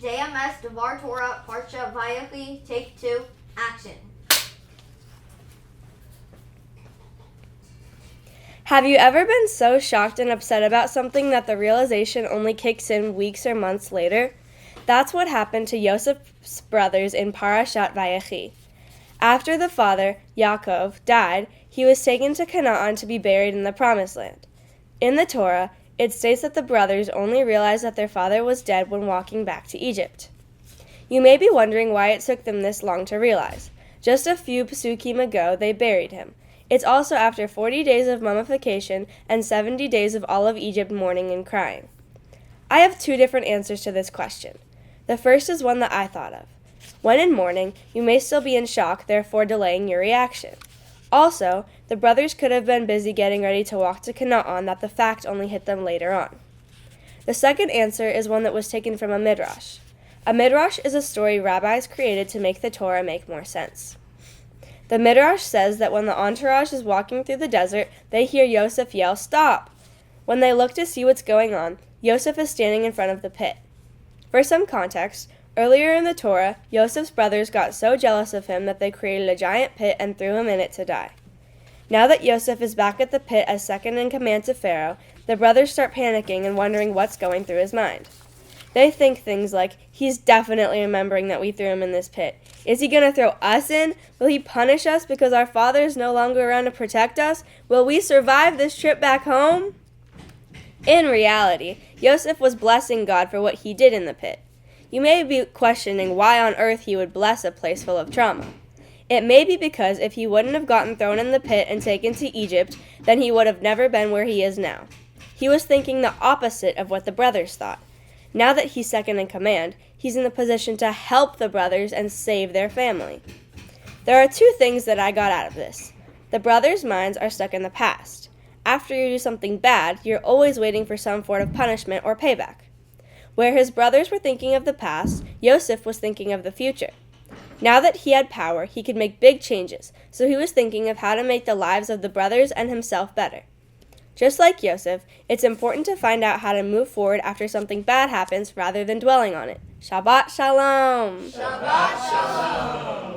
JMS Devar Torah Parsha VaYechi, take 2, action. Have you ever been so shocked and upset about something that the realization only kicks in weeks or months later? That's what happened to Yosef's brothers in Parashat VaYechi. After the father, Yaakov, died, he was taken to Canaan to be buried in the Promised Land. In the Torah, it states that the brothers only realized that their father was dead when walking back to Egypt. You may be wondering why it took them this long to realize. Just a few psukim ago, they buried him. It's also after 40 days of mummification and 70 days of all of Egypt mourning and crying. I have 2 different answers to this question. The first is one that I thought of. When in mourning, you may still be in shock, therefore delaying your reaction. Also, the brothers could have been busy getting ready to walk to Canaan that the fact only hit them later on. The second answer is one that was taken from a midrash. A midrash is a story rabbis created to make the Torah make more sense. The midrash says that when the entourage is walking through the desert, they hear Yosef yell, "Stop!" When they look to see what's going on, Yosef is standing in front of the pit. For some context, earlier in the Torah, Yosef's brothers got so jealous of him that they created a giant pit and threw him in it to die. Now that Yosef is back at the pit as second in command to Pharaoh, the brothers start panicking and wondering what's going through his mind. They think things like, he's definitely remembering that we threw him in this pit. Is he going to throw us in? Will he punish us because our father is no longer around to protect us? Will we survive this trip back home? In reality, Yosef was blessing God for what he did in the pit. You may be questioning why on earth he would bless a place full of trauma. It may be because if he wouldn't have gotten thrown in the pit and taken to Egypt, then he would have never been where he is now. He was thinking the opposite of what the brothers thought. Now that he's second in command, he's in the position to help the brothers and save their family. There are 2 things that I got out of this. The brothers' minds are stuck in the past. After you do something bad, you're always waiting for some sort of punishment or payback. Where his brothers were thinking of the past, Yosef was thinking of the future. Now that he had power, he could make big changes, so he was thinking of how to make the lives of the brothers and himself better. Just like Yosef, it's important to find out how to move forward after something bad happens rather than dwelling on it. Shabbat Shalom! Shabbat Shalom!